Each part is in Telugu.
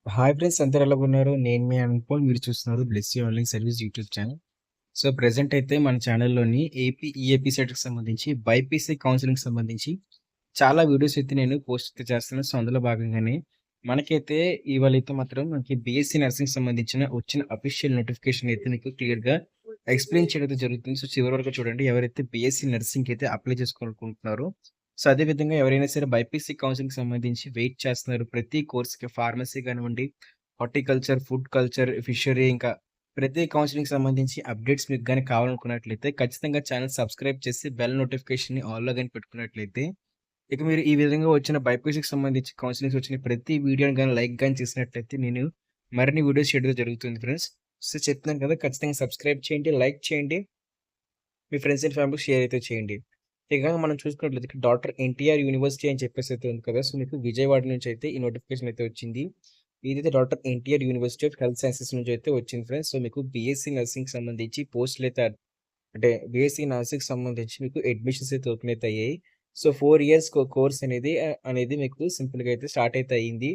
హాయ్ ఫ్రెండ్స్, అందరూ ఎలాగున్నారు? నేను మీ అనుపోల్. మీరు చూస్తున్నారు bless you online service YouTube channel. So, present అయితే మన ఛానల్‌లోని ఈఏపీ సెట్‌కి సంబంధించి, బైపీసీ కౌన్సెలింగ్‌కి సంబంధించి చాలా వీడియోస్ అయితే నేను పోస్ట్ అయితే చేస్తున్నాను. సో, అందులో భాగంగానే మనకైతే ఇవాళైతే మాత్రం మనకి బీఎస్సీ నర్సింగ్‌కి సంబంధించిన వచ్చిన అఫీషియల్ నోటిఫికేషన్ అయితే మీకు క్లియర్‌గా ఎక్స్‌ప్లెయిన్ చేయడం అయితే జరుగుతుంది. సో, చివరి వరకు చూడండి. ఎవరైతే బీఎస్సీ నర్సింగ్‌కి అయితే అప్లై చేసుకోవాలనుకుంటున్నారో, సో, అదే విధంగా ఎవరైనా సరే బైపీసీ కౌన్సెలింగ్‌కి సంబంధించి వెయిట్ చేస్తున్నారు. ప్రతి కోర్స్‌కి ఫార్మసీ కానివ్వండి, హార్టికల్చర్, ఫుడ్ కల్చర్, ఫిషరీ ఇంకా ప్రతి కౌన్సెలింగ్‌కి సంబంధించి అప్డేట్స్ మీకు గాని కావాలనుకున్నట్లయితే ఖచ్చితంగా ఛానెల్ సబ్స్క్రైబ్ చేసి బెల్ నోటిఫికేషన్‌ని ఆల్‌లో గాని పెట్టుకున్నట్లయితే ఇక మీరు ఈ విధంగా వచ్చిన బైపీసీకి సంబంధించి కౌన్సెలింగ్స్ వచ్చిన ప్రతి వీడియోని గాని లైక్ గాని చేసినట్లయితే నేను మరిన్ని వీడియోస్ చేయడం జరుగుతుంది ఫ్రెండ్స్. సో, చెప్తున్నాను కదా! ఖచ్చితంగా సబ్స్క్రైబ్ చేయండి, లైక్ చేయండి. మీ ఫ్రెండ్స్ అండ్ ఫ్యామిలీకి షేర్ అయితే చేయండి. ఇక మనం చూసుకున్నట్లయితే ఇక్కడ డాక్టర్ ఎన్టీఆర్ యూనివర్సిటీ అని చెప్పేసి అయితే ఉంది కదా! సో, మీకు విజయవాడ నుంచి అయితే ఈ నోటిఫికేషన్ అయితే వచ్చింది. ఇదైతే doctor NTR university of health sciences నుంచి అయితే వచ్చింది ఫ్రెండ్స్. సో, మీకు బీఎస్సీ నర్సింగ్‌కి సంబంధించి పోస్టులైతే అంటే బీఎస్సీ నర్సింగ్‌కి సంబంధించి మీకు అడ్మిషన్స్ అయితే ఓపెన్ అయితే అయ్యాయి. సో, 4 ఇయర్స్ కోర్స్ అనేది మీకు సింపుల్‌గా అయితే స్టార్ట్ అయితే అయింది.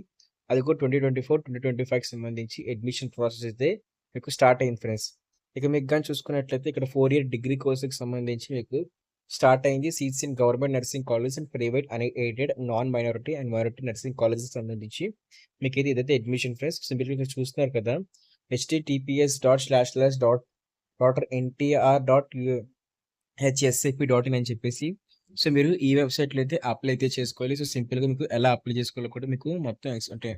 అది కూడా 2024, 2025కి సంబంధించి అడ్మిషన్ ప్రాసెస్ అయితే మీకు స్టార్ట్ అయింది ఫ్రెండ్స్. ఇక మీకు గాని చూసుకున్నట్లయితే ఇక్కడ 4 ఇయర్ డిగ్రీ కోర్స్‌కి సంబంధించి మీకు స్టార్ట్ అయింది. Seats in government nursing college and private aided non minority and minority nursing కాలేజెస్‌కి సంబంధించి మీకైతే ఇదైతే అడ్మిషన్ ఫ్రెండ్స్. సింపుల్‌గా ఇక్కడ చూస్తున్నారు కదా! https://డాక్టర్ ఎన్టీఆర్ హెచ్ఎస్ఏపీ.ఇన్ అని చెప్పేసి. సో, మీరు ఈ వెబ్‌సైట్‌లో అయితే అప్లై అయితే చేసుకోవాలి. సో, సింపుల్‌గా మీకు ఎలా అప్లై చేసుకోవాలో కూడా మీకు మొత్తం అంటే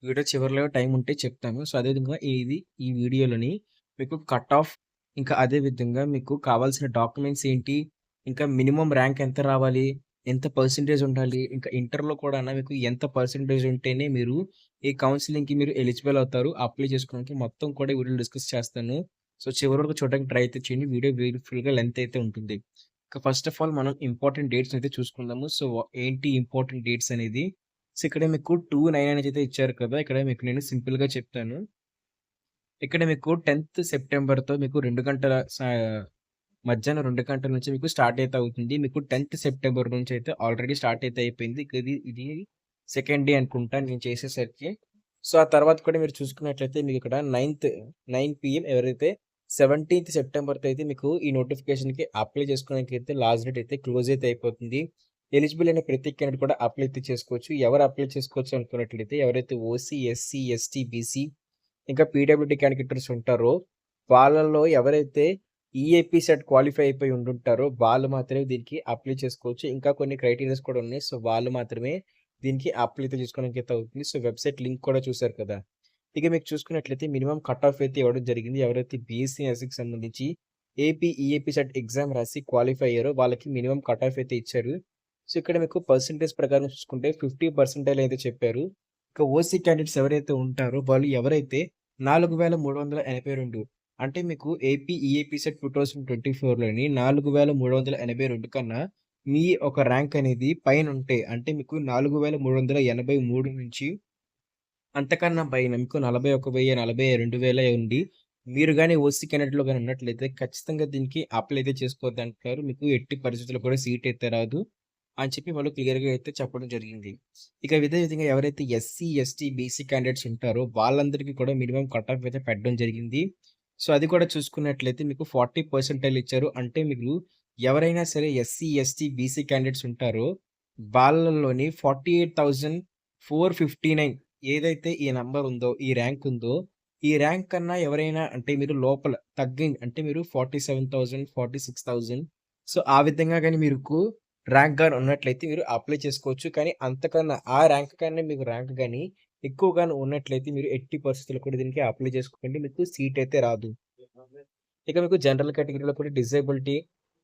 వీడియో చివరిలో టైం ఉంటే చెప్తాను. సో, అదేవిధంగా ఈ వీడియోలోని మీకు కట్ ఆఫ్ ఇంకా అదే విధంగా మీకు కావాల్సిన డాక్యుమెంట్స్ ఏంటి? ఇంకా మినిమమ్ ర్యాంక్ ఎంత రావాలి? ఎంత పర్సెంటేజ్ ఉండాలి? ఇంకా ఇంటర్‌లో కూడాను మీకు ఎంత పర్సెంటేజ్ ఉంటేనే మీరు ఈ కౌన్సెలింగ్‌కి మీరు ఎలిజిబుల్ అవుతారు. అప్లై చేసుకోవడానికి మొత్తం కూడా ఈ వీడియోలో డిస్కస్ చేస్తాను. సో, చివరి వరకు చూడడానికి ట్రై అయితే చేయండి. వీడియో బ్యూటిఫుల్‌గా లెంత్ అయితే ఉంటుంది. ఇక ఫస్ట్ ఆఫ్ ఆల్ మనం ఇంపార్టెంట్ డేట్స్ అయితే చూసుకుందాము. సో, ఏంటి ఇంపార్టెంట్ డేట్స్ అనేది? సో, ఇక్కడ మీకు 2/9 అనేది అయితే ఇచ్చారు కదా! ఇక్కడ మీకు నేను సింపుల్‌గా చెప్తాను. ఇక్కడ మీకు 10థ్ సెప్టెంబర్‌తో మీకు 2 గంటల మధ్యాహ్నం 2 గంటల నుంచి మీకు స్టార్ట్ అయితే అవుతుంది. మీకు 10థ్ సెప్టెంబర్ నుంచి అయితే ఆల్రెడీ స్టార్ట్ అయితే అయిపోయింది. ఇక ఇది సెకండ్ డే అనుకుంటా నేను చేసేసరికి. సో, ఆ తర్వాత కూడా మీరు చూసుకున్నట్లయితే మీకిక్కడ 9 పీఎం ఎవరైతే 17థ్ సెప్టెంబర్‌తో అయితే మీకు ఈ నోటిఫికేషన్‌కి అప్లై చేసుకోవడానికైతే లాస్ట్ డేట్ అయితే క్లోజ్ అయితే అయిపోతుంది. ఎలిజిబుల్ అయిన ప్రతి క్యాండిడేట్ కూడా అప్లై అయితే చేసుకోవచ్చు. ఎవరు అప్లై చేసుకోవచ్చు అనుకున్నట్లయితే ఎవరైతే ఓసీ, ఎస్సీ, ఎస్టీ, బీసీ ఇంకా పీడబ్ల్యూడీ క్యాండిడేట్స్ ఉంటారో వాళ్ళలో ఎవరైతే ఈఏపీ సెట్ క్వాలిఫై అయిపోయి ఉండుంటారో వాళ్ళు మాత్రమే దీనికి అప్లై చేసుకోవచ్చు. ఇంకా కొన్ని క్రైటీరియాస్ కూడా ఉన్నాయి. సో, వాళ్ళు మాత్రమే దీనికి అప్లై అయితే చేసుకోవడానికి అయితే అవుతుంది. సో, వెబ్‌సైట్ లింక్ కూడా చూసారు కదా! ఇక మీకు చూసుకున్నట్లయితే మినిమమ్ కట్ ఆఫ్ అయితే ఇవ్వడం జరిగింది. ఎవరైతే బీఎస్సీ నర్సింగ్‌కి సంబంధించి ఈఏపీ సెట్ ఎగ్జామ్ రాసి క్వాలిఫై అయ్యారో వాళ్ళకి మినిమమ్ కట్ ఆఫ్ అయితే ఇచ్చారు. సో, ఇక్కడ మీకు పర్సెంటేజ్ ప్రకారం చూసుకుంటే 50% అయితే చెప్పారు. ఇక ఓసీ క్యాండిడేట్స్ ఎవరైతే ఉంటారో వాళ్ళు ఎవరైతే 4382 అంటే మీకు ఈఏపీ సెట్ 2024లోని 4382 కన్నా మీ ఒక ర్యాంక్ అనేది పైనుంటే అంటే మీకు 4383 నుంచి అంతకన్నా పైన మీకు 41,000, 42,000 ఉండి మీరు గాని ఓసీ క్యాండిడేట్‌లో గాని ఉన్నట్లయితే ఖచ్చితంగా దీనికి అప్లై అయితే చేసుకోవద్దంటారు. మీకు ఎట్టి పరిస్థితుల్లో కూడా సీట్ అయితే రాదు అని చెప్పి వాళ్ళు క్లియర్‌గా అయితే చెప్పడం జరిగింది. ఇక ఇదే విధంగా ఎవరైతే ఎస్సీ, ఎస్టీ, బీసీ క్యాండిడేట్స్ ఉంటారో వాళ్ళందరికీ కూడా మినిమమ్ కట్ ఆఫ్ అయితే పెట్టడం జరిగింది. సో, అది కూడా చూసుకున్నట్లయితే మీకు 40% ఇచ్చారు. అంటే మీరు ఎవరైనా సరే ఎస్సీ, ఎస్టీ, బీసీ క్యాండిడేట్స్ ఉంటారో వాళ్ళలోని 48,459 ఏదైతే ఈ నంబర్ ఉందో, ఈ ర్యాంక్ ఉందో, ఈ ర్యాంక్ కన్నా ఎవరైనా అంటే మీరు లోపల అంటే మీరు 47,000, 46,000 సో, ఆ విధంగా గాని మీకు ర్యాంక్ గాని ఉన్నట్లయితే మీరు అప్లై చేసుకోవచ్చు. కానీ అంతకన్నా ఆ ర్యాంక్ కన్నా మీకు ర్యాంక్ గాని ఎక్కువగాని ఉన్నట్లయితే మీరు ఎట్టి పరిస్థితుల్లో కూడా దీనికి అప్లై చేసుకోకండి. మీకు సీట్ అయితే రాదు. ఇక మీకు జనరల్ కేటగిరీలో కూడా డిజేబిలిటీ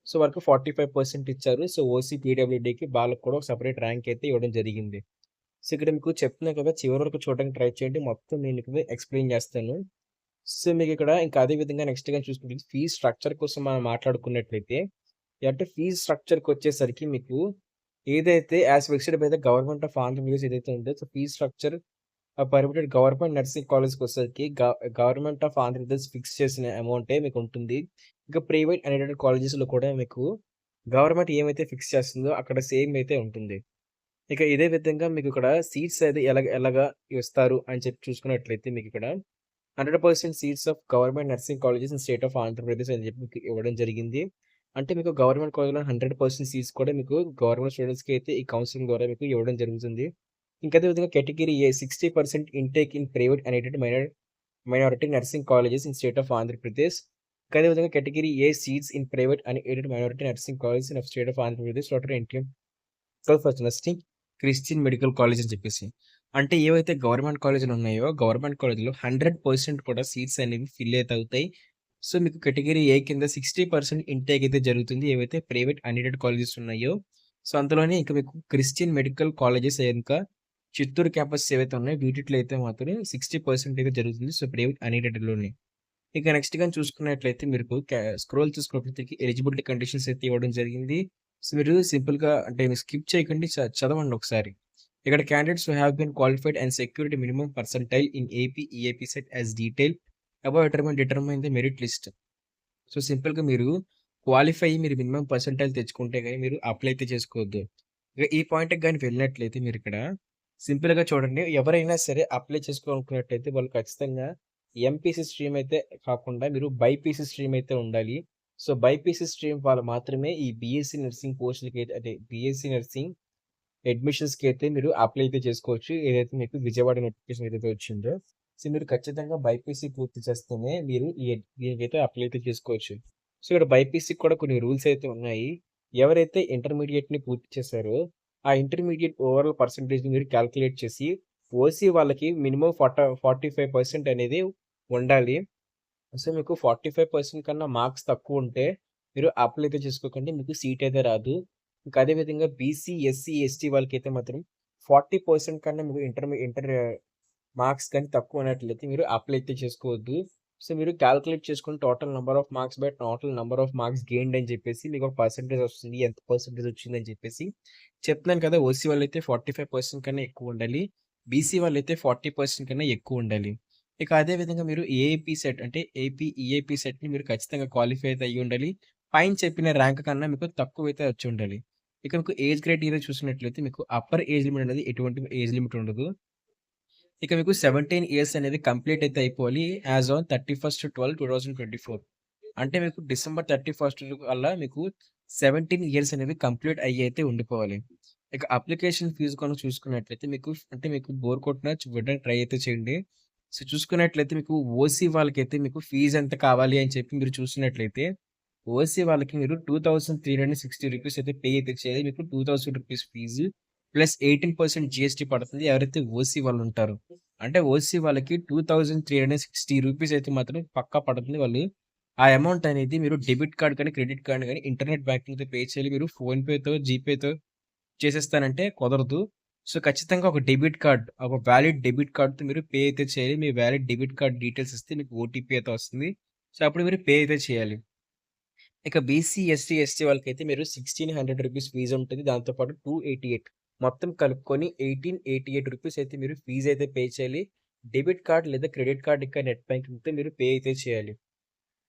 సో, వరకు 45% ఇచ్చారు. సో, ఓసీ, పీడబ్ల్యూడీకి వాళ్ళకి కూడా ఒక సెపరేట్ ర్యాంక్ అయితే ఇవ్వడం జరిగింది. సో, ఇక్కడ మీకు చెప్తున్నా కదా! చివరి వరకు చూడడానికి ట్రై చేయండి. మొత్తం నేను మీకు ఎక్స్‌ప్లెయిన్ చేస్తాను. సో, మీకిక్కడ ఇంకా అదే విధంగా నెక్స్ట్‌గా చూసుకుంటే ఫీజ్ స్ట్రక్చర్ కోసం మనం మాట్లాడుకున్నట్లయితే, అంటే ఫీజ్ స్ట్రక్చర్‌కొచ్చేసరికి మీకు ఏదైతే as fixed by the government of Andhra Pradesh ఏదైతే ఉందో, so, fee structure permitted government nursing కాలేజ్‌కొచ్చేసరికి గవర్నమెంట్ ఆఫ్ ఆంధ్రప్రదేశ్ ఫిక్స్ చేసిన అమౌంటే మీకుంటుంది. ఇక ప్రైవేట్ అండ్ ఎయిడెడ్ కాలేజెస్‌లో కూడా మీకు గవర్నమెంట్ ఏమైతే ఫిక్స్ చేస్తుందో అక్కడ సేమ్ అయితే ఉంటుంది. ఇక ఇదే విధంగా మీకు ఇక్కడ సీట్స్ అది ఎలాగా ఇస్తారు అని చెప్పి చూసుకున్నట్లయితే మీకిక్కడ 100% seats of government nursing colleges in state of Andhra Pradesh అని చెప్పి మీకు ఇవ్వడం జరిగింది. అంటే మీకు గవర్నమెంట్ కాలేజ్‌లో 100% సీట్స్ కూడా మీకు గవర్నమెంట్ స్టూడెంట్స్‌కి అయితే ఈ కౌన్సెలింగ్ ద్వారా మీకు ఇవ్వడం జరుగుతుంది. ఇంకా అదే విధంగా category A 60% intake in private unaided minority nursing colleges in state of Andhra Pradesh. ఇంకా అదే విధంగా category A seats in private unaided minority nursing colleges in state of Andhra Pradesh doctor NTM first nursing Christian medical college అని చెప్పేసి. అంటే ఏవైతే గవర్నమెంట్ కాలేజ్‌లు ఉన్నాయో, గవర్నమెంట్ కాలేజ్‌లో 100% కూడా సీట్స్ అనేవి ఫిల్ అయితే అవుతాయి. సో, మీకు కేటగరీ ఏ కింద 60% ఇంటేక్ అయితే జరుగుతుంది. ఏవైతే ప్రైవేట్ అన్‌ఎయిడెడ్ కాలేజెస్ ఉన్నాయో, సో, అందులోనే ఇంక మీకు క్రిస్టియన్ మెడికల్ కాలేజెస్ ఇంకా చిత్తూరు క్యాంపస్ ఏవైతే ఉన్నాయో వీటిట్లో అయితే మాత్రం 60% అయితే జరుగుతుంది. సో, ప్రైవేట్ అన్‌ఎయిడెడ్‌లోనే. ఇక నెక్స్ట్ గాని చూసుకున్నట్లయితే మీకు స్క్రోల్ చూసుకున్నట్లయితే ఎలిజిబిలిటీ కండిషన్స్ అయితే ఇవ్వడం జరిగింది. సో, మీరు సింపుల్‌గా అంటే మీరు స్కిప్ చేయకండి చదవండి ఒకసారి. ఇక్కడ candidates who have been qualified and secured minimum percentile in AP, EAPCET as detail above determine the merit list. So, సింపుల్‌గా మీరు క్వాలిఫై అయ్యి మీరు మినిమమ్ పర్సెంటైల్ తెచ్చుకుంటే గాని మీరు అప్లై అయితే చేసుకోవద్దు. ఇక ఈ పాయింట్‌కి గాని వెళ్ళినట్లయితే మీరిక్కడ సింపుల్‌గా చూడండి. ఎవరైనా సరే అప్లై చేసుకోవాలనుకున్నట్టయితే వాళ్ళు ఖచ్చితంగా ఎంపీసీ స్ట్రీమ్ అయితే కాకుండా మీరు బైపీసీ స్ట్రీమ్ అయితే ఉండాలి. సో, బైపీసీ స్ట్రీమ్ వాళ్ళు మాత్రమే ఈ బీఎస్సీ నర్సింగ్ పోస్ట్‌లకైతే అంటే బీఎస్సీ నర్సింగ్ అడ్మిషన్స్‌కైతే మీరు అప్లై అయితే చేసుకోవచ్చు. ఏదైతే మీకు విజయవాడ నోటిఫికేషన్ ఏదైతే వచ్చిందో. సో, మీరు ఖచ్చితంగా బైపీసీ పూర్తి చేస్తేనే మీరు దీనికైతే అప్లై అయితే చేసుకోవచ్చు. సో, ఇక్కడ బైపీసీకి కూడా కొన్ని రూల్స్ అయితే ఉన్నాయి. ఎవరైతే ఇంటర్మీడియేట్‌ని పూర్తి చేశారో, ఆ ఇంటర్మీడియేట్ ఓవరాల్ పర్సెంటేజ్‌ని మీరు కాలిక్యులేట్ చేసి, ఓసీ వాళ్ళకి మినిమమ్ 45% అనేది ఉండాలి. సో, మీకు 45% కన్నా మార్క్స్ తక్కువుంటే, మీరు అప్లై అయితే చేసుకోకండి. మీకు సీట్ అయితే రాదు. ఇంకా అదే విధంగా బీసీ, ఎస్సీ, ఎస్టీ వాళ్ళకైతే మాత్రం 40% కన్నా మీకు ఇంటర్ మార్క్స్ గాని తక్కువ ఉన్నట్లయితే మీరు అప్లై అయితే చేసుకోవద్దు. సో, మీరు కాలిక్యులేట్ చేసుకొని total number of marks by total number of marks gained అని చెప్పేసి మీకు ఒక పర్సెంటేజ్ వస్తుంది. ఎంత పర్సెంటేజ్ వచ్చిందని చెప్పేసి. చెప్తున్నాను కదా! ఓసీ వాళ్ళైతే 45% కన్నా ఎక్కువ ఉండాలి. బీసీ వాళ్ళైతే 40% కన్నా ఎక్కువ ఉండాలి. ఇక అదే విధంగా మీరు ఏఏపీ సెట్ అంటే ఏపీ, ఈఏపీ సెట్‌ని మీరు ఖచ్చితంగా క్వాలిఫై అయితే అయ్యుండాలి. పైన చెప్పిన ర్యాంక్ కన్నా మీకు తక్కువైతే వచ్చుండాలి. ఇక మీకు ఏజ్ క్రైటీరియా చూసినట్లయితే మీకు అప్పర్ ఏజ్ లిమిట్ అనేది ఎటువంటి ఏజ్ లిమిట్ ఉండదు. ఇక మీకు 17 ఇయర్స్ అనేది కంప్లీట్ అయితే అయిపోవాలి. యాస్ ఆన్ 31/12/2024 అంటే మీకు డిసెంబర్ 31 కల్లా మీకు 17 ఇయర్స్ అనేవి కంప్లీట్ అయ్యి అయితే ఉండిపోవాలి. ఇక అప్లికేషన్ ఫీజ్ కనుక చూసుకున్నట్లయితే మీకు అంటే మీకు బోర్ కొట్టినా చూడడానికి ట్రై అయితే చేయండి. సో, చూసుకున్నట్లయితే మీకు ఓసీ వాళ్ళకైతే మీకు ఫీజ్ ఎంత కావాలి అని చెప్పి మీరు చూసినట్లయితే ఓసీ వాళ్ళకి మీరు రూ. 2,360 అయితే పే అయితే చేయాలి. మీకు రూ. 2,000 ఫీజు ప్లస్ 18% జీఎస్టీ పడుతుంది. ఎవరైతే ఓసీ వాళ్ళుంటారో. అంటే ఓసీ వాళ్ళకి రూ. 2,360 అయితే మాత్రం పక్కా పడుతుంది. వాళ్ళు ఆ అమౌంట్ అనేది మీరు డెబిట్ కార్డ్ కానీ, క్రెడిట్ కార్డ్ గానీ, ఇంటర్నెట్ బ్యాంకింగ్‌తో పే చేయాలి. మీరు ఫోన్‌పేతో, జీపేతో చేసేస్తానంటే కుదరదు. సో, ఖచ్చితంగా ఒక డెబిట్ కార్డ్, ఒక వాలిడ్ డెబిట్ కార్డ్‌తో మీరు పే అయితే చేయాలి. మీ వాలిడ్ డెబిట్ కార్డ్ డీటెయిల్స్ ఇస్తే మీకు ఓటీపీ అయితే వస్తుంది. సో, అప్పుడు మీరు పే అయితే చేయాలి. ఇక బీసీ, ఎస్సీ, ఎస్టీ వాళ్ళకైతే మీరు రూ. 1,600 ఫీజ్ ఉంటుంది. దాంతో పాటు 288 మొత్తం కలుపుకొని రూ. 1,888 అయితే మీరు ఫీజ్ అయితే పే చేయాలి. డెబిట్ కార్డ్ లేదా క్రెడిట్ కార్డ్ ఇంకా నెట్ బ్యాంకింగ్‌తో మీరు పే అయితే చేయాలి.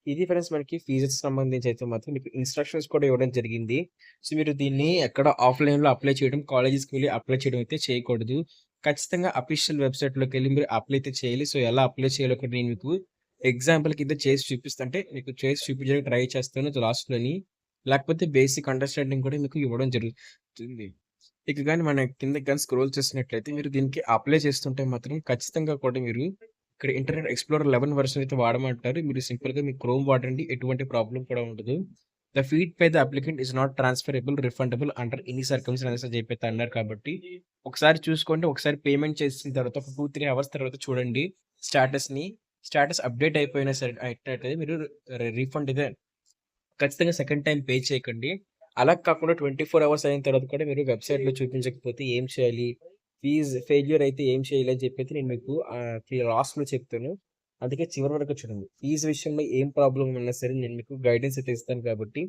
ఇది ఫ్రెండ్స్ మనకి ఫీజెస్ సంబంధించి అయితే మాత్రం మీకు ఇన్‌స్ట్రక్షన్స్ కూడా ఇవ్వడం జరిగింది. సో, మీరు దీన్ని ఎక్కడ ఆఫ్‌లైన్‌లో అప్లై చేయడం, కాలేజెస్‌కి వెళ్లి అప్లై చేయడం అయితే చేయకూడదు. ఖచ్చితంగా అఫీషియల్ వెబ్‌సైట్‌లోకెళ్లి మీరు అప్లై అయితే చేయాలి. సో, ఎలా అప్లై చేయాలో కూడా నేను మీకు ఎగ్జాంపుల్ కింద చేసి చూపిస్తా. అంటే మీకు చేసి చూపించడానికి ట్రై చేస్తాను లాస్ట్‌లోని. లేకపోతే బేసిక్ అండర్‌స్టాండింగ్ కూడా మీకు ఇవ్వడం జరుగుతుంది. ఇక గాని మన కిందకి గాని స్క్రోల్ చేసినట్లయితే మీరు దీనికి అప్లై చేస్తుంటే మాత్రం ఖచ్చితంగా కూడా మీరు ఇక్కడ ఇంటర్నెట్ ఎక్స్‌ప్లోరర్ 11 వెర్షన్ అయితే వాడమంటారు. మీరు సింపుల్‌గా మీ క్రోమ్ వాడండి. ఎటువంటి ప్రాబ్లమ్ కూడా ఉండదు. The feed by the applicant is not transferable, refundable under any circumstances అని చెప్పైతే అన్నారు కాబట్టి, ఒకసారి చూసుకోండి. ఒకసారి పేమెంట్ చేసిన తర్వాత ఒక 2, 3 అవర్స్ తర్వాత చూడండి స్టేటస్‌ని. స్టేటస్ అప్‌డేట్ అయిపోయినా సరే అయినట్టయితే మీరు రీఫండ్ అయితే ఖచ్చితంగా సెకండ్ టైమ్ పే చేయకండి. అలా కాకుండా 24 అవర్స్ అయిన తర్వాత కూడా మీరు వెబ్‌సైట్‌లో చూపించకపోతే ఏం చేయాలి? ఫీజ్ ఫెయిల్యూర్ అయితే ఏం చేయాలి అని చెప్పైతే నేను మీకు లాస్ట్‌లో చెప్తాను. అందుకే చివరి వరకు చూడండి. ఫీజ్ విషయంలో ఏం ప్రాబ్లమ్ ఉన్నా సరే నేను మీకు గైడెన్స్ అయితే ఇస్తాను కాబట్టి,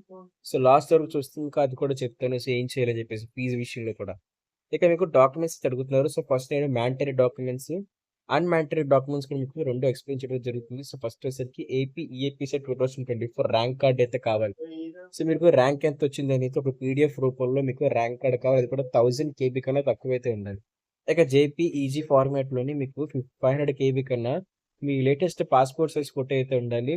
సో, లాస్ట్ వరకు చూస్తే ఇంకా అది కూడా చెప్తాను. సో, ఏం చేయాలని చెప్పేసి ఫీజ్ విషయంలో కూడా. ఇక మీకు డాక్యుమెంట్స్ అయితే అడుగుతున్నారు. సో, ఫస్ట్ నేను మ్యాండేటరీ డాక్యుమెంట్స్ అన్‌మానిటరీ డాక్యుమెంట్స్ కూడా మీకు 2 ఎక్స్‌ప్లెయిన్ చేయడం జరుగుతుంది. సో, ఫస్ట్ వచ్చేసరికి ఏపీ ఈఏపీసెట్ 2024 ర్యాంక్ కార్డ్ అయితే కావాలి. సో, మీకు ర్యాంక్ ఎంతొచ్చిందనేది ఒక పీడీఎఫ్ రూపంలో మీకు ర్యాంక్ కార్డ్ కావాలి. అది కూడా 1000 కేబీ కన్నా తక్కువైతే ఉండాలి. ఇక జేపీఈజీ ఫార్మాట్‌లోని మీకు 500 కేబీ కన్నా మీ లేటెస్ట్ పాస్‌పోర్ట్ సైజ్ ఫోటో అయితే ఉండాలి.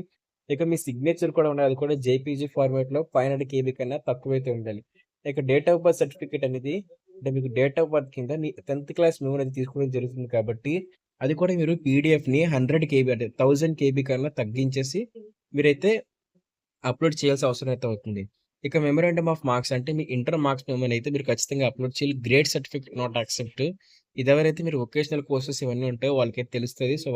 ఇక మీ సిగ్నేచర్ కూడా ఉండాలి. అది కూడా జేపీజీ ఫార్మాట్‌లో 500 కేబీ కన్నా తక్కువైతే ఉండాలి. ఇక డేట్ ఆఫ్ బర్త్ సర్టిఫికేట్ అనేది అంటే మీకు డేట్ ఆఫ్ బర్త్ కింద 10థ్ క్లాస్ మెమో అనేది తీసుకోవడం జరుగుతుంది కాబట్టి అది కూడా మీరు పీడీఎఫ్‌ని 100 కేబీ అంటే 1000 కేబీ కన్నా తగ్గించేసి మీరైతే అప్‌లోడ్ చేయాల్సిన అవసరం అయితే అవుతుంది. ఇక మెమోరాండమ్ ఆఫ్ మార్క్స్ అంటే మీ ఇంటర్ మార్క్స్ మెమోని అయితే మీరు ఖచ్చితంగా అప్‌లోడ్ చేయాలి. Grade certificate not accept. ఇదెవరైతే మీరు వొకేషనల్ కోర్సెస్ ఇవన్నీ ఉంటాయో వాళ్ళకైతే తెలుస్తది. సో,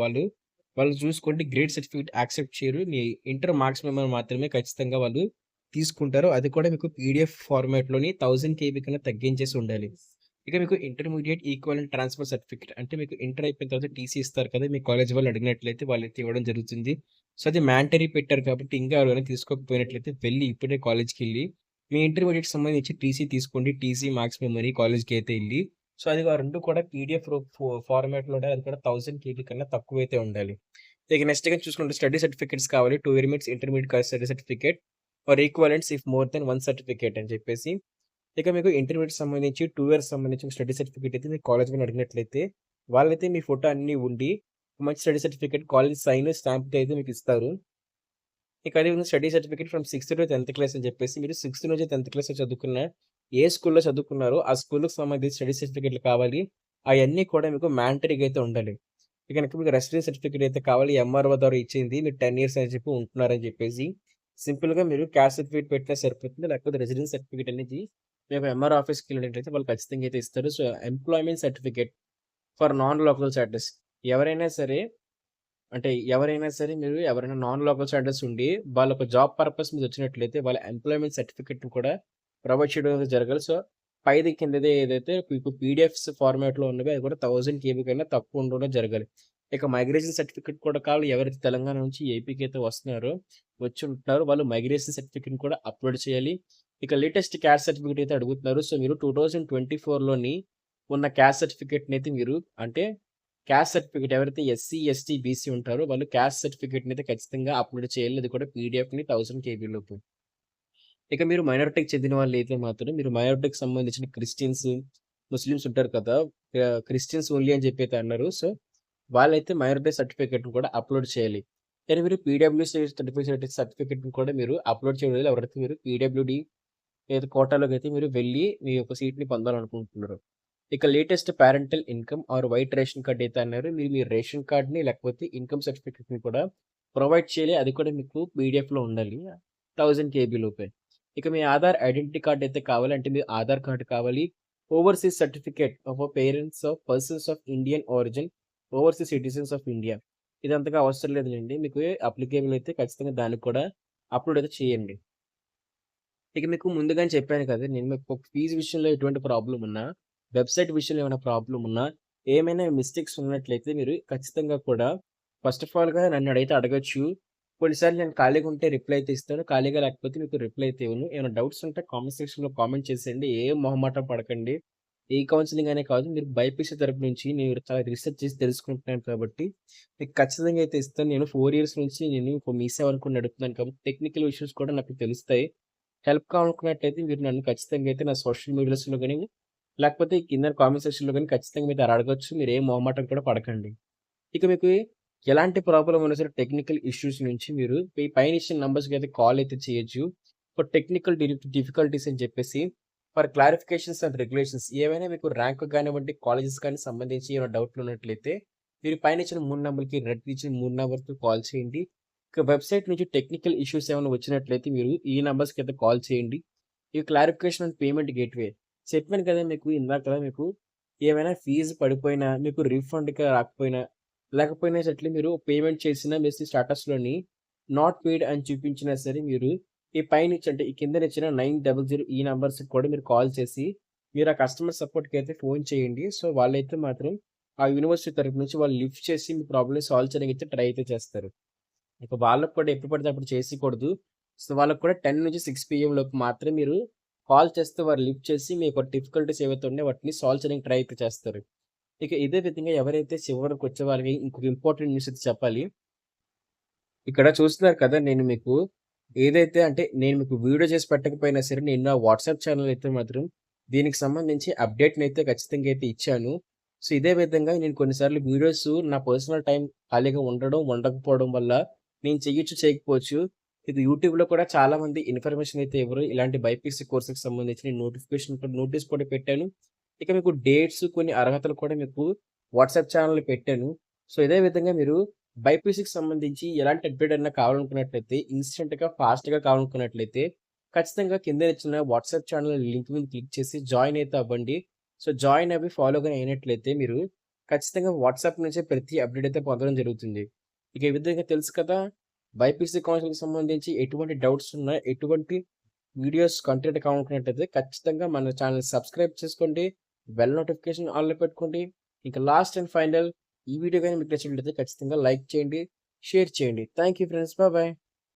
వాళ్ళు చూసుకోండి గ్రేడ్ సర్టిఫికేట్ యాక్సెప్ట్ చేయరు. మీ ఇంటర్ మార్క్స్ మెమోని మాత్రమే ఖచ్చితంగా వాళ్ళు తీసుకుంటారు. అది కూడా మీకు పీడీఎఫ్ ఫార్మాట్‌లోని 1000 కేబీ కన్నా తగ్గించేసి ఉండాలి. ఇక మీకు ఇంటర్మీడియేట్ ఈక్వలెంట్ ట్రాన్స్‌ఫర్ సర్టిఫికేట్ అంటే మీకు ఇంటర్ అయిపోయిన తర్వాత టీసీ ఇస్తారు కదా! మీ కాలేజ్ వాళ్ళు అడిగినట్లయితే వాళ్ళైతే ఇవ్వడం జరుగుతుంది. సో, అది మ్యాండేటరీ పెట్టారు కాబట్టి ఇంకా ఎవరైనా తీసుకోకపోయినట్లయితే వెళ్లి ఇప్పుడే కాలేజ్‌కెళ్లి మీ ఇంటర్మీడియేట్‌కి సంబంధించి టీసీ తీసుకోండి. టీసీ, మార్క్స్ మెమరీ కాలేజ్‌కి అయితే ఎళ్లి సో, అది ఆ 2 కూడా పీడీఎఫ్ ఫార్మాట్‌లో ఉండాలి. అది కూడా 1000 కేబీ కన్నా తక్కువైతే ఉండాలి. ఇక నెక్స్ట్‌గా చూసుకుంటే స్టడీ సర్టిఫికేట్స్ కావాలి. 2 units intermediate study certificate for equivalents if more than 1 certificate అని చెప్పేసి ఇక మీకు ఇంటర్మీడియేట్‌కి సంబంధించి 2 ఇయర్స్ సంబంధించి ఒక స్టడీ సర్టిఫికేట్ అయితే మీ కాలేజ్ వాళ్ళని అడిగినట్లయితే, వాళ్ళైతే మీ ఫోటో అన్నీ ఉండి, మంచి స్టడీ సర్టిఫికేట్, కాలేజ్ సైన్, స్టాంప్‌తో అయితే మీకు ఇస్తారు. ఇక అదేవిధంగా స్టడీ సర్టిఫికేట్ ఫ్రమ్ 6థ్ టు 10థ్ క్లాస్ అని చెప్పేసి మీరు 6థ్ నుంచి 10థ్ క్లాస్ చదువుకున్న ఏ స్కూల్‌లో చదువుకున్నారో, ఆ స్కూల్‌కి సంబంధించి స్టడీ సర్టిఫికేట్‌లు కావాలి. అయన్నీ కూడా మీకు మ్యాండటరీగా అయితే ఉండాలి. ఇక నెక్స్ట్ మీకు రెసిడెన్స్ సర్టిఫికేట్ అయితే కావాలి. ఎంఆర్ఓ ద్వారా ఇచ్చింది. మీరు 10 ఇయర్స్ అని చెప్పి ఉంటున్నారని చెప్పేసి, సింపుల్‌గా మీరు క్యాస్ట్ సర్టిఫికేట్ పెట్టినా సరిపోతుంది. లేకపోతే రెసిడెన్స్ సర్టిఫికేట్ అనేది మేము ఎంఆర్ఓ ఆఫీస్‌కెళ్ళినట్లయితే వాళ్ళు ఖచ్చితంగా అయితే ఇస్తారు. So, employment certificate for non local status ఎవరైనా సరే అంటే ఎవరైనా సరే మీరు ఎవరైనా నాన్ లోకల్ స్టాటస్ ఉండి వాళ్ళొక జాబ్ పర్పస్ మీద వచ్చినట్లయితే వాళ్ళ ఎంప్లాయ్‌మెంట్ సర్టిఫికేట్‌ని కూడా ప్రొవైడ్ చేయడం అనేది జరగాలి. సో, పైది కిందది ఏదైతే మీకు పీడీఎఫ్స్ ఫార్మాట్‌లో ఉన్నవో అవి కూడా 1000 కేబీ కన్నా తక్కువ ఉండడం జరగాలి. ఇక మైగ్రేషన్ సర్టిఫికేట్ కూడా కావాలి. ఎవరైతే తెలంగాణ నుంచి ఏపీకి అయితే వస్తున్నారో, వచ్చి ఉంటున్నారో వాళ్ళు మైగ్రేషన్ సర్టిఫికేట్‌ని కూడా అప్‌లోడ్ చేయాలి. ఇక లేటెస్ట్ క్యాస్ట్ సర్టిఫికేట్ అయితే అడుగుతున్నారు. సో, మీరు 2024లోని ఉన్న క్యాస్ట్ సర్టిఫికేట్‌ని అయితే మీరు అంటే క్యాస్ట్ సర్టిఫికేట్ ఎవరైతే ఎస్సీ, ఎస్టీ, బీసీ ఉంటారో వాళ్ళు క్యాస్ట్ సర్టిఫికేట్‌ని అయితే ఖచ్చితంగా అప్‌లోడ్ చేయాలి. అది కూడా పీడీఎఫ్‌ని 1000 కేబీ లోపు. ఇక మీరు మైనారిటీకి చెందిన వాళ్ళైతే మాత్రం మీరు మైనారిటీకి సంబంధించిన క్రిస్టియన్స్, ముస్లిమ్స్ ఉంటారు కదా! క్రిస్టియన్స్ ఓన్లీ అని చెప్పి అయితే అన్నారు. సో, వాళ్ళైతే మైనారిటీ సర్టిఫికేట్‌ని కూడా అప్‌లోడ్ చేయాలి. కానీ మీరు పీడబ్ల్యూసీ సర్టిఫికేట్‌ని కూడా మీరు అప్‌లోడ్ చేయడం లేదు. ఎవరైతే మీరు పీడబ్ల్యూడీ ఏదో కోటాలోకైతే మీరు వెళ్లి మీ యొక్క సీట్‌ని పొందాలనుకుంటున్నారు. ఇక latest parental income or white ration card అయితే అన్నారు. మీరు మీ రేషన్ కార్డ్‌ని లేకపోతే ఇన్‌కమ్ సర్టిఫికేట్‌ని కూడా ప్రొవైడ్ చేయాలి. అది కూడా మీకు పీడీఎఫ్‌లో ఉండాలి. 1000 కేబీ లోపే. ఇక మీ ఆధార్ ఐడెంటిటీ కార్డ్ అయితే కావాలి. అంటే మీ ఆధార్ కార్డ్ కావాలి. Overseas certificate of parents of persons of Indian origin, overseas citizens of India. ఇది అంతగా అవసరం లేదులెండి. మీకు అప్లికేబుల్ అయితే ఖచ్చితంగా దానికి కూడా అప్‌లోడ్ అయితే చేయండి. ఇక మీకు ముందుగానే చెప్పాను కదా! నేను మీకు ఫీజ్ విషయంలో ఎటువంటి ప్రాబ్లమ్ ఉన్నా, వెబ్‌సైట్ విషయంలో ఏమైనా ప్రాబ్లమ్ ఉన్నా, ఏమైనా మిస్టేక్స్ ఉన్నట్లయితే మీరు ఖచ్చితంగా కూడా ఫస్ట్ ఆఫ్ ఆల్‌గా నన్నడైతే అడగొచ్చు. కొన్నిసార్లు నేను ఖాళీగా ఉంటే రిప్లై అయితే ఇస్తాను. ఖాళీగా లేకపోతే మీకు రిప్లై అయితే ఇవ్వను. ఏమైనా డౌట్స్ ఉంటే కామెంట్ సెక్షన్‌లో కామెంట్ చేసేయండి. ఏం మొహమాటం పడకండి. ఏ కౌన్సెలింగ్ అనే కాదు. మీరు బైపీసీ తరపు నుంచి నేను చాలా రిసర్చ్ చేసి తెలుసుకుంటున్నాను కాబట్టి, మీకు ఖచ్చితంగా అయితే ఇస్తాను. నేను 4 ఇయర్స్ నుంచి నేను మీ సేవ అనుకుని నడుపుతున్నాను కాబట్టి టెక్నికల్ ఇష్యూస్ కూడా నాకు తెలుస్తాయి. హెల్ప్ కావాలనుకున్నట్టయితే మీరు నన్ను ఖచ్చితంగా అయితే నా సోషల్ మీడియాస్‌లో గాని, లేకపోతే కింద కామెంట్ సెక్షన్‌లో గాని ఖచ్చితంగా మీరు అడగొచ్చు. మీరేం మొహమాటం కూడా పడకండి. ఇక మీకు ఎలాంటి ప్రాబ్లమ్ ఉన్నా సరే టెక్నికల్ ఇష్యూస్ నుంచి మీరు ఈ పైన ఇచ్చిన నంబర్స్‌కి అయితే కాల్ అయితే చేయొచ్చు. ఫర్ టెక్నికల్ డిఫికల్టీస్ అని చెప్పేసి ఫర్ క్లారిఫికేషన్స్ అండ్ రెగ్యులేషన్స్ ఏవైనా మీకు ర్యాంక్ కానివ్వండి, కాలేజెస్ కానీ సంబంధించి ఏమైనా డౌట్లు ఉన్నట్లయితే మీరు పైన ఇచ్చిన 3 నంబర్‌కి రెడ్ ఇచ్చిన 3 నంబర్‌కి కాల్ చేయండి. ఇక వెబ్‌సైట్ నుంచి టెక్నికల్ ఇష్యూస్ ఏమైనా వచ్చినట్లయితే మీరు ఈ నంబర్స్‌కి అయితే కాల్ చేయండి. ఈ క్లారిఫికేషన్ అండ్ పేమెంట్ గేట్‌వే చెప్పాను కదా! మీకు ఇందాకల మీకు ఏమైనా ఫీజు పడిపోయినా, మీకు రీఫండ్‌గా రాకపోయినా, లేకపోయినా సట్లే మీరు పేమెంట్ చేసిన మెసేజ్ స్టేటస్‌లోని నాట్ పెయిడ్ అని చూపించినా సరే మీరు ఈ పైనిచ్చి అంటే ఈ కిందనిచ్చిన 900 ఈ నంబర్స్‌కి కూడా మీరు కాల్ చేసి మీరు ఆ కస్టమర్ సపోర్ట్‌కైతే ఫోన్ చేయండి. సో, వాళ్ళైతే మాత్రం ఆ యూనివర్సిటీ తరపు నుంచి వాళ్ళు లిఫ్ట్ చేసి మీ ప్రాబ్లమ్‌ని సాల్వ్ చేయడానికైతే ట్రై అయితే చేస్తారు. ఇక వాళ్ళకి కూడా ఎప్పుడు పడితే అప్పుడు చేసేయకూడదు. సో, వాళ్ళకి కూడా 10-6 పీఎం లోపు మాత్రమే మీరు కాల్ చేస్తే వారు లిఫ్ట్ చేసి మీ యొక్క డిఫికల్టీస్ ఏవైతే ఉన్నాయో వాటిని సాల్వ్ చేయడానికి ట్రై అయితే చేస్తారు. ఇక ఇదే విధంగా ఎవరైతే చివరికొచ్చే వాళ్ళకి ఇంకొక ఇంపార్టెంట్ న్యూస్ అయితే చెప్పాలి. ఇక్కడ చూస్తున్నారు కదా! నేను మీకు వీడియో చేసి పెట్టకపోయినా సరే, నేను నా వాట్సాప్ ఛానెల్ అయితే మాత్రం దీనికి సంబంధించి అప్డేట్‌నయితే ఖచ్చితంగా అయితే ఇచ్చాను. సో, ఇదే విధంగా నేను కొన్నిసార్లు వీడియోస్ నా పర్సనల్ టైం ఖాళీగా ఉండడం, ఉండకపోవడం వల్ల నేను చెయ్యొచ్చు, చేయకపోవచ్చు. ఇది యూట్యూబ్‌లో కూడా చాలామంది ఇన్ఫర్మేషన్ అయితే ఇవ్వరు. ఇలాంటి బైపీసీ కోర్స్‌కి సంబంధించి నేను నోటీస్ కూడా పెట్టాను. ఇక మీకు డేట్స్, కొన్ని అర్హతలు కూడా మీకు వాట్సాప్ ఛానెల్‌లో పెట్టాను. సో, ఇదే విధంగా మీరు బైపీసీకి సంబంధించి ఎలాంటి అప్‌డేట్ అన్నా కావాలనుకున్నట్లయితే, ఇన్‌స్టంట్‌గా, ఫాస్ట్‌గా కావాలనుకున్నట్లయితే, ఖచ్చితంగా కింద ఇచ్చిన వాట్సాప్ ఛానల్ లింక్ మీద క్లిక్ చేసి జాయిన్ అయితే అవ్వండి. సో, జాయిన్ అవ్వి ఫాలో గాని అయినట్లయితే మీరు ఖచ్చితంగా వాట్సాప్ నుంచే ప్రతి అప్‌డేట్ అయితే పొందడం జరుగుతుంది. ఇక ఈ విధంగా తెలుసు కదా! బైపీసీ కౌన్సిలింగ్‌కి సంబంధించి ఎటువంటి డౌట్స్ ఉన్నా, ఎటువంటి వీడియోస్ కంటెంట్ కావాలనుకున్నట్టయితే ఖచ్చితంగా మన ఛానెల్ సబ్స్క్రైబ్ చేసుకోండి. బెల్ నోటిఫికేషన్ ఆల్‌లో పెట్టుకోండి. ఇక లాస్ట్ అండ్ ఫైనల్ ఈ వీడియో గాని మీకు నచ్చినట్లయితే ఖచ్చితంగా లైక్ చేయండి, షేర్ చేయండి. Thank you friends. బాయ్.